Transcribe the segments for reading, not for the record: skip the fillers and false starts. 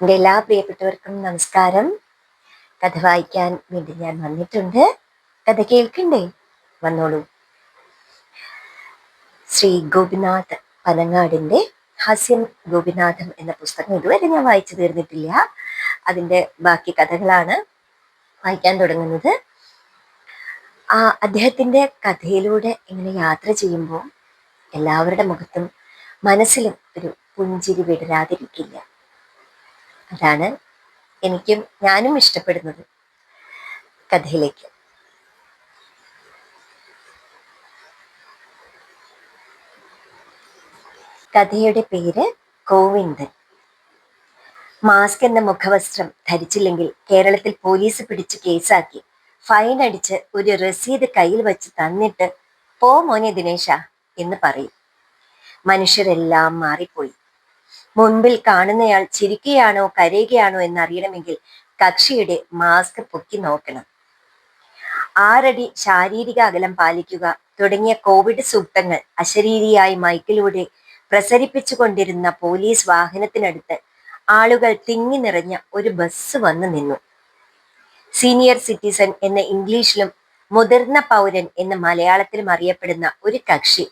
എൻ്റെ എല്ലാ പ്രിയപ്പെട്ടവർക്കും നമസ്കാരം. കഥ വായിക്കാൻ വേണ്ടി ഞാൻ വന്നിട്ടുണ്ട്. കഥ കേൾക്കണ്ടേ? വന്നോളൂ. ശ്രീ ഗോപിനാഥ് പനങ്ങാടിൻ്റെ ഹാസ്യം ഗോപിനാഥം എന്ന പുസ്തകം ഇതുവരെ ഞാൻ വായിച്ചു തീർന്നിട്ടില്ല. അതിൻ്റെ ബാക്കി കഥകളാണ് വായിക്കാൻ തുടങ്ങുന്നത്. അദ്ദേഹത്തിൻ്റെ കഥയിലൂടെ ഇങ്ങനെ യാത്ര ചെയ്യുമ്പോൾ എല്ലാവരുടെ മുഖത്തും മനസ്സിലും ഒരു പുഞ്ചിരി വിടരാതിരിക്കില്ല. അതാണ് ഞാനും ഇഷ്ടപ്പെടുന്നത്. കഥയിലേക്ക്. കഥയുടെ പേര് ഗോവിന്ദൻ. മാസ്ക് എന്ന മുഖവസ്ത്രം ധരിച്ചില്ലെങ്കിൽ കേരളത്തിൽ പോലീസ് പിടിച്ച് കേസാക്കി ഫൈൻ അടിച്ച് ഒരു രസീത് കയ്യിൽ വെച്ച് തന്നിട്ട് പോ മോനെ ദിനേശ എന്ന് പറയും. മനുഷ്യരെല്ലാം മാറിപ്പോയി. മുൻപിൽ കാണുന്നയാൾ ചിരിക്കുകയാണോ കരയുകയാണോ എന്നറിയണമെങ്കിൽ കക്ഷിയുടെ മാസ്ക് പൊക്കി നോക്കണം. 6 അടി ശാരീരിക അകലം പാലിക്കുക തുടങ്ങിയ കോവിഡ് സൂക്തങ്ങൾ അശരീരിയായി മൈക്കിലൂടെ പ്രസരിപ്പിച്ചുകൊണ്ടിരുന്ന പോലീസ് വാഹനത്തിനടുത്ത് ആളുകൾ തിങ്ങി നിറഞ്ഞ ഒരു ബസ് വന്നു നിന്നു. സീനിയർ സിറ്റിസൺ എന്ന ഇംഗ്ലീഷിലും മുതിർന്ന പൗരൻ എന്ന മലയാളത്തിലും അറിയപ്പെടുന്ന ഒരു കക്ഷി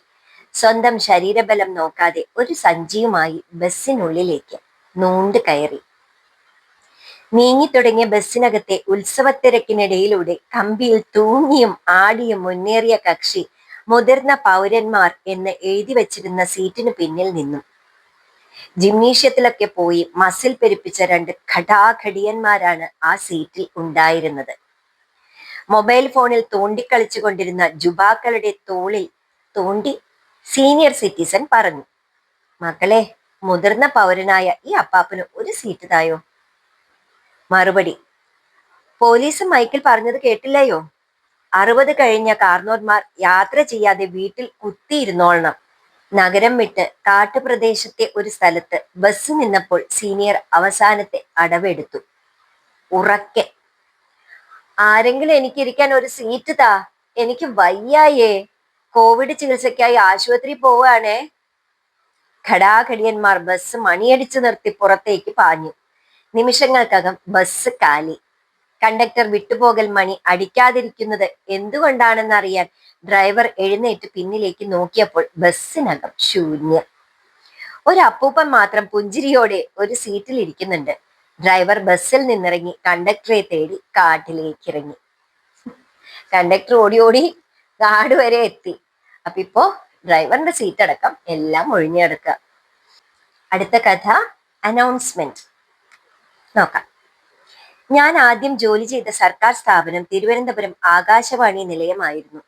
സ്വന്തം ശരീരബലം നോക്കാതെ ഒരു സഞ്ചിയുമായി ബസ്സിനുള്ളിലേക്ക് നൂണ്ട് കയറി. നീങ്ങിത്തുടങ്ങിയ ബസ്സിനകത്തെ ഉത്സവത്തിരക്കിനിടയിലൂടെ കമ്പിയിൽ തൂങ്ങിയും ആടിയും മുന്നേറിയ കക്ഷി മുതിർന്ന പൗരന്മാർ എന്ന് എഴുതി വച്ചിരുന്ന സീറ്റിന് പിന്നിൽ നിന്നു. ജിംനേഷ്യത്തിലൊക്കെ പോയി മസിൽ പെരുപ്പിച്ച 2 ഘടാഘടിയന്മാരാണ് ആ സീറ്റിൽ ഉണ്ടായിരുന്നത്. മൊബൈൽ ഫോണിൽ തോണ്ടിക്കളിച്ചു കൊണ്ടിരുന്ന ജുബാക്കളുടെ തോളിൽ തോണ്ടി സീനിയർ സിറ്റിസൺ പറഞ്ഞു, മക്കളെ, മുതിർന്ന പൗരനായ ഈ അപ്പാപ്പന് ഒരു സീറ്റ് തായോ. മറുപടി, പോലീസ് മൈക്കിൽ പറഞ്ഞത് കേട്ടില്ലയോ? 60 കഴിഞ്ഞ കാർന്നോന്മാർ യാത്ര ചെയ്യാതെ വീട്ടിൽ കുത്തിയിരുന്നോളണം. നഗരം വിട്ട് കാട്ടുപ്രദേശത്തെ ഒരു സ്ഥലത്ത് ബസ് നിന്നപ്പോൾ സീനിയർ അവസാനത്തെ അടവെടുത്തു. ഉറക്കെ, ആരെങ്കിലും എനിക്കിരിക്കാൻ ഒരു സീറ്റ് താ, എനിക്ക് വയ്യായേ, കോവിഡ് ചികിത്സയ്ക്കായി ആശുപത്രി പോവാണേ. ഘടാഘടിയന്മാർ ബസ് മണിയടിച്ചു നിർത്തി പുറത്തേക്ക് പാഞ്ഞു. നിമിഷങ്ങൾക്കകം ബസ് കാലി. കണ്ടക്ടർ വിട്ടുപോകൽ മണി അടിക്കാതിരിക്കുന്നത് എന്തുകൊണ്ടാണെന്നറിയാൻ ഡ്രൈവർ എഴുന്നേറ്റ് പിന്നിലേക്ക് നോക്കിയപ്പോൾ ബസ്സിനകം ശൂന്യം. ഒരു അപ്പൂപ്പൻ മാത്രം പുഞ്ചിരിയോടെ ഒരു സീറ്റിൽ ഇരിക്കുന്നുണ്ട്. ഡ്രൈവർ ബസ്സിൽ നിന്നിറങ്ങി കണ്ടക്ടറെ തേടി കാട്ടിലേക്ക് ഇറങ്ങി. കണ്ടക്ടർ ഓടി ഓടി കാട് വരെ എത്തി. അപ്പൊ ഇപ്പോ ഡ്രൈവറിന്റെ സീറ്റ് അടക്കം എല്ലാം ഒഴിഞ്ഞെടുക്കുക. അടുത്ത കഥ അനൗൺസ്മെന്റ് നോക്കാം. ഞാൻ ആദ്യം ജോലി ചെയ്ത സർക്കാർ സ്ഥാപനം തിരുവനന്തപുരം ആകാശവാണി നിലയമായിരുന്നു.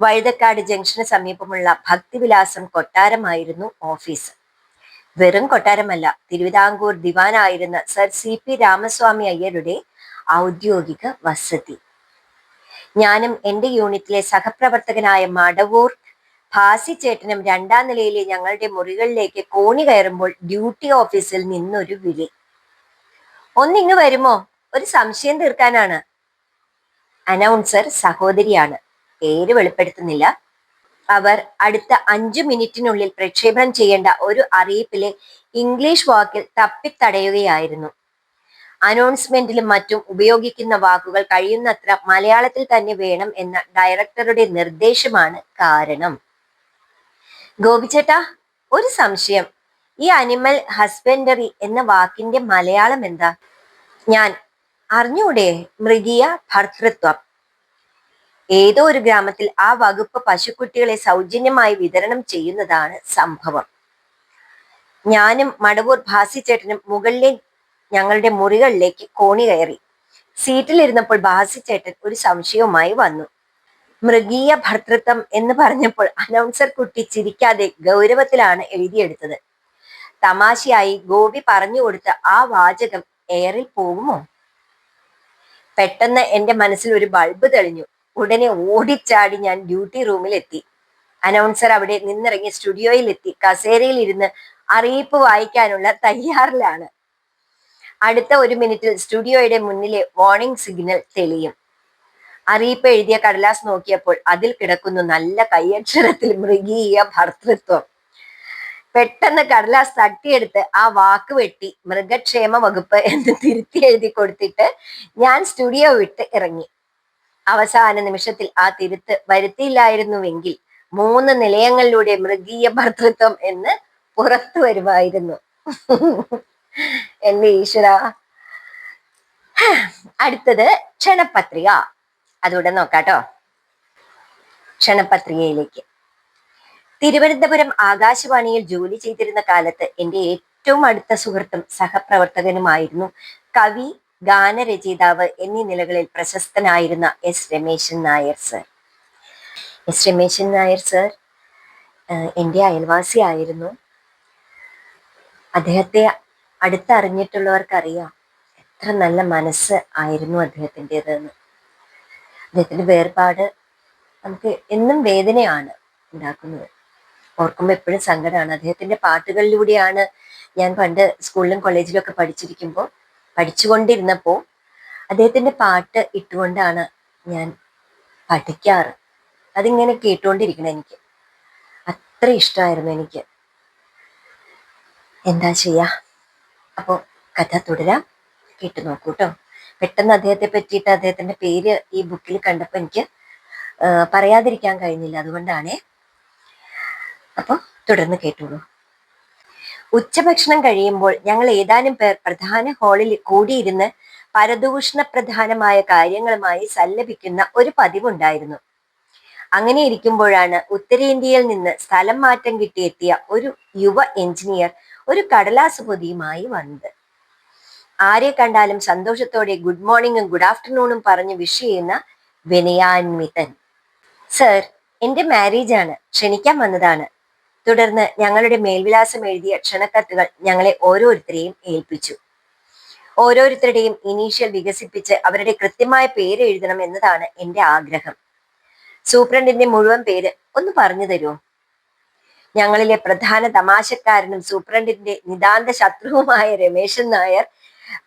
വഴുതക്കാട് ജംഗ്ഷന് സമീപമുള്ള ഭക്തിവിലാസം കൊട്ടാരമായിരുന്നു ഓഫീസ്. വെറും കൊട്ടാരമല്ല, തിരുവിതാംകൂർ ദിവാനായിരുന്ന സർ CP രാമസ്വാമി അയ്യരുടെ ഔദ്യോഗിക വസതി. ഞാനും എൻ്റെ യൂണിറ്റിലെ സഹപ്രവർത്തകനായ മടവൂർ ഭാസിച്ചേട്ടനും 2ാം നിലയിലെ ഞങ്ങളുടെ മുറികളിലേക്ക് കോണി കയറുമ്പോൾ ഡ്യൂട്ടി ഓഫീസിൽ നിന്നൊരു വിളി, ഒന്നിങ്ങ് വരുമോ, ഒരു സംശയം തീർക്കാനാണ്. അനൗൺസർ സഹോദരിയാണ്, പേര് വെളിപ്പെടുത്തുന്നില്ല. അവർ അടുത്ത 5 മിനിറ്റിനുള്ളിൽ പ്രക്ഷേപണം ചെയ്യേണ്ട ഒരു അറിയിപ്പിലെ ഇംഗ്ലീഷ് വാക്കിൽ തപ്പിത്തടയുകയായിരുന്നു. അനൗൺസ്മെന്റിലും മറ്റും ഉപയോഗിക്കുന്ന വാക്കുകൾ കഴിയുന്നത്ര മലയാളത്തിൽ തന്നെ വേണം എന്ന ഡയറക്ടറുടെ നിർദ്ദേശമാണ് കാരണം. ഗോപിച്ചേട്ടാ, ഒരു സംശയം, ഈ അനിമൽ ഹസ്ബൻഡറി എന്ന വാക്കിന്റെ മലയാളം എന്താ? ഞാൻ, അറിഞ്ഞൂടെ, മൃഗീയ ഭർതൃത്വം. ഏതോ ഒരു ഗ്രാമത്തിൽ ആ വകുപ്പ് പശുക്കുട്ടികളെ സൗജന്യമായി വിതരണം ചെയ്യുന്നതാണ് സംഭവം. ഞാനും മടവൂർ ഭാസിച്ചേട്ടനും മുകളിലെ ഞങ്ങളുടെ മുറികളിലേക്ക് കോണി കയറി. സീറ്റിലിരുന്നപ്പോൾ ഭാസിച്ചേട്ടൻ ഒരു സംശയവുമായി വന്നു. മൃഗീയ ഭർതൃത്വം എന്ന് പറഞ്ഞപ്പോൾ അനൗൺസർ കുട്ടി ചിരിക്കാതെ ഗൗരവത്തിലാണ് എഴുതിയെടുത്തത്. തമാശയായി ഗോപി പറഞ്ഞു കൊടുത്ത ആ വാചകം എയറിൽ പോകുമോ? പെട്ടെന്ന് എൻ്റെ മനസ്സിൽ ഒരു ബൾബ് തെളിഞ്ഞു. ഉടനെ ഓടിച്ചാടി ഞാൻ ഡ്യൂട്ടി റൂമിൽ എത്തി. അനൗൺസർ അവിടെ നിന്നിറങ്ങി സ്റ്റുഡിയോയിൽ എത്തി കസേരയിൽ ഇരുന്ന് അറിയിപ്പ് വായിക്കാനുള്ള തയ്യാറിലാണ്. അടുത്ത 1 മിനിറ്റിൽ സ്റ്റുഡിയോയുടെ മുന്നിലെ വാർണിംഗ് സിഗ്നൽ തെളിയും. അറിയിപ്പ് എഴുതിയ കടലാസ് നോക്കിയപ്പോൾ അതിൽ കിടക്കുന്നു നല്ല കയ്യക്ഷരത്തിൽ മൃഗീയ ഭർതൃത്വം. പെട്ടെന്ന് കടലാസ് തട്ടിയെടുത്ത് ആ വാക്ക് വെട്ടി മൃഗക്ഷേമ വകുപ്പ് എന്ന് തിരുത്തി എഴുതി കൊടുത്തിട്ട് ഞാൻ സ്റ്റുഡിയോ വിട്ട് ഇറങ്ങി. അവസാന നിമിഷത്തിൽ ആ തിരുത്ത് വരുത്തിയില്ലായിരുന്നുവെങ്കിൽ 3 നിലയങ്ങളിലൂടെ മൃഗീയ ഭർതൃത്വം എന്ന് പുറത്തു വരുമായിരുന്നു. എന്റെ ഈശ്വര. അടുത്തത് ക്ഷണപത്രിക. അതുകൂടെ നോക്കാട്ടോ. ക്ഷണപത്രികയിലേക്ക്. തിരുവനന്തപുരം ആകാശവാണിയിൽ ജോലി ചെയ്തിരുന്ന കാലത്ത് എന്റെ ഏറ്റവും അടുത്ത സുഹൃത്തും സഹപ്രവർത്തകനുമായിരുന്നു കവി, ഗാനരചയിതാവ് എന്നീ നിലകളിൽ പ്രശസ്തനായിരുന്ന S Ramesan Nair sir. S Ramesan Nair sir എൻ്റെ അയൽവാസിയായിരുന്നു. അദ്ദേഹത്തെ അടുത്തറിഞ്ഞിട്ടുള്ളവർക്കറിയാം എത്ര നല്ല മനസ്സ് ആയിരുന്നു അദ്ദേഹത്തിൻ്റെതെന്ന്. അദ്ദേഹത്തിന്റെ വേർപാട് നമുക്ക് എന്നും വേദനയാണ് ഉണ്ടാക്കുന്നത്. ഓർക്കുമ്പോൾ എപ്പോഴും സങ്കടമാണ്. അദ്ദേഹത്തിന്റെ പാട്ടുകളിലൂടെയാണ് ഞാൻ പണ്ട് സ്കൂളിലും കോളേജിലും ഒക്കെ പഠിച്ചുകൊണ്ടിരുന്നപ്പോൾ അദ്ദേഹത്തിന്റെ പാട്ട് ഇട്ടുകൊണ്ടാണ് ഞാൻ പഠിക്കാറ്. അതിങ്ങനെ കേട്ടുകൊണ്ടിരിക്കണം. എനിക്ക് അത്ര ഇഷ്ടമായിരുന്നു എനിക്ക്. എന്താ ചെയ്യാ. അപ്പോൾ കഥ തുടരാം, കേട്ടു നോക്കൂ കേട്ടോ. പെട്ടെന്ന് അദ്ദേഹത്തെ പറ്റിയിട്ട് അദ്ദേഹത്തിന്റെ പേര് ഈ ബുക്കിൽ കണ്ടപ്പോൾ എനിക്ക് പറയാതിരിക്കാൻ കഴിഞ്ഞില്ല, അതുകൊണ്ടാണേ. അപ്പോൾ തുടർന്ന് കേട്ടോളൂ. ഉച്ചഭക്ഷണം കഴിയുമ്പോൾ ഞങ്ങൾ ഏതാനും പേർ പ്രധാന ഹാളിൽ കൂടിയിരുന്ന് പരദൂഷണ പ്രധാനമായ കാര്യങ്ങളുമായി സല്ലപിക്കുന്ന ഒരു പതിവുണ്ടായിരുന്നു. അങ്ങനെ ഇരിക്കുമ്പോഴാണ് ഉത്തരേന്ത്യയിൽ നിന്ന് സ്ഥലം മാറ്റം കിട്ടിയെത്തിയ ഒരു യുവ എഞ്ചിനീയർ ഒരു കടലാസ് പൊതിയുമായി വന്നത്. ആരെ കണ്ടാലും സന്തോഷത്തോടെ ഗുഡ് മോർണിംഗും ഗുഡ് ആഫ്റ്റർനൂണും പറഞ്ഞ് വിഷ് ചെയ്യുന്ന വിനയാന്വിതൻ. സർ, എന്റെ മാരേജ് ആണ്, ക്ഷണിക്കാൻ വന്നതാണ്. തുടർന്ന് ഞങ്ങളുടെ മേൽവിലാസം എഴുതിയ ക്ഷണക്കത്തുകൾ ഞങ്ങളെ ഓരോരുത്തരെയും ഏൽപ്പിച്ചു. ഓരോരുത്തരുടെയും ഇനീഷ്യൽ വികസിപ്പിച്ച് അവരുടെ കൃത്യമായ പേര് എഴുതണം എന്നതാണ് എന്റെ ആഗ്രഹം. സൂപ്രണ്ടിന്റെ മുഴുവൻ പേര് ഒന്ന് പറഞ്ഞു തരുമോ? ഞങ്ങളിലെ പ്രധാന തമാശക്കാരനും സൂപ്രണ്ടിന്റെ നിതാന്ത ശത്രുവുമായ രമേശൻ നായർ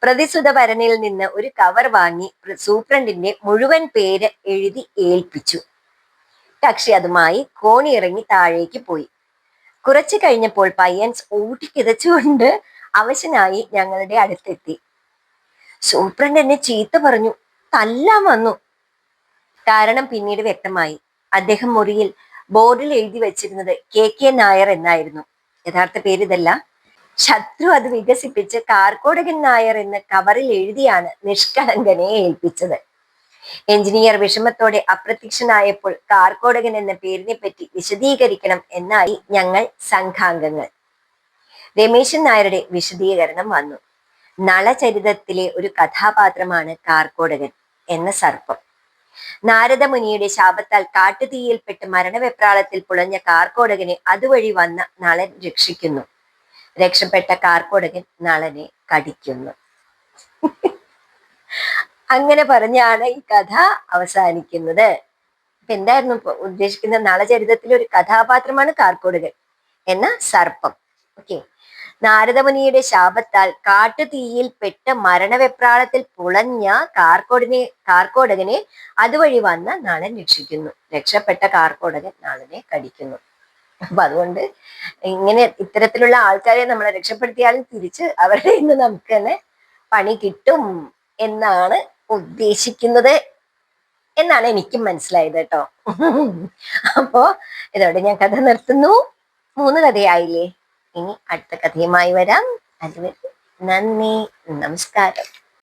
പ്രതിസുത ഭരണിയിൽ നിന്ന് ഒരു കവർ വാങ്ങി സൂപ്രണ്ടിന്റെ മുഴുവൻ പേര് എഴുതി ഏൽപ്പിച്ചു. കക്ഷി അതുമായി കോണിയിറങ്ങി താഴേക്ക് പോയി. കുറച്ചു കഴിഞ്ഞപ്പോൾ പയ്യൻ ഊട്ടിക്കിതച്ചുകൊണ്ട് അവശനായി ഞങ്ങളുടെ അടുത്തെത്തി. സൂപ്രണ്ട് എന്നെ ചീത്ത പറഞ്ഞു, തല്ലാൻ വന്നു. കാരണം പിന്നീട് വ്യക്തമായി. അദ്ദേഹം മുറിയിൽ ബോർഡിൽ എഴുതി വെച്ചിരുന്നത് KK നായർ എന്നായിരുന്നു. യഥാർത്ഥ പേര് ഇതല്ല. ശത്രു അത് വികസിപ്പിച്ച് കാർക്കോടകൻ നായർ എന്ന് കവറിൽ എഴുതിയാണ് നിഷ്കളങ്കനെ ഏൽപ്പിച്ചത്. എഞ്ചിനീയർ വിഷമത്തോടെ അപ്രത്യക്ഷനായപ്പോൾ കാർക്കോടകൻ എന്ന പേരിനെ പറ്റി വിശദീകരിക്കണം എന്നായി ഞങ്ങൾ സംഘാംഗങ്ങൾ. രമേശൻ നായരുടെ വിശദീകരണം വന്നു. നളചരിതത്തിലെ ഒരു കഥാപാത്രമാണ് കാർക്കോടകൻ എന്ന സർപ്പം. നാരദമുനിയുടെ ശാപത്താൽ കാട്ടുതീയിൽപ്പെട്ട് മരണവെപ്രാളത്തിൽ പുളഞ്ഞ കാർക്കോടകനെ അതുവഴി വന്ന നളൻ രക്ഷിക്കുന്നു. രക്ഷപ്പെട്ട കാർക്കോടകൻ നളനെ കടിക്കുന്നു. അങ്ങനെ പറഞ്ഞാണ് ഈ കഥ അവസാനിക്കുന്നത്. ഇപ്പൊ എന്തായിരുന്നു ഉദ്ദേശിക്കുന്ന? നളചരിതത്തിലെ ഒരു കഥാപാത്രമാണ് കാർക്കോടകൻ എന്ന സർപ്പം. ഓക്കെ. നാരദമുനിയുടെ ശാപത്താൽ കാട്ടുതീയിൽ പെട്ട് മരണവെപ്രാളത്തിൽ പുളഞ്ഞ കാർക്കോടകനെ അതുവഴി വന്ന നളൻ രക്ഷിക്കുന്നു. രക്ഷപ്പെട്ട കാർക്കോടകൻ നളനെ കടിക്കുന്നു. അപ്പൊ അതുകൊണ്ട് ഇങ്ങനെ ഇത്തരത്തിലുള്ള ആൾക്കാരെ നമ്മളെ രക്ഷപ്പെടുത്തിയാലും തിരിച്ച് അവരുടെ ഇന്ന് നമുക്ക് തന്നെ പണി കിട്ടും എന്നാണ് ഉദ്ദേശിക്കുന്നത് എന്നാണ് എനിക്കും മനസ്സിലായത് കേട്ടോ. അപ്പോ ഇതോടെ ഞാൻ കഥ നിർത്തുന്നു. 3 കഥയായില്ലേ. ഇനി അടുത്ത കഥയുമായി വരാം. അതുവരെ നന്ദി, നമസ്കാരം.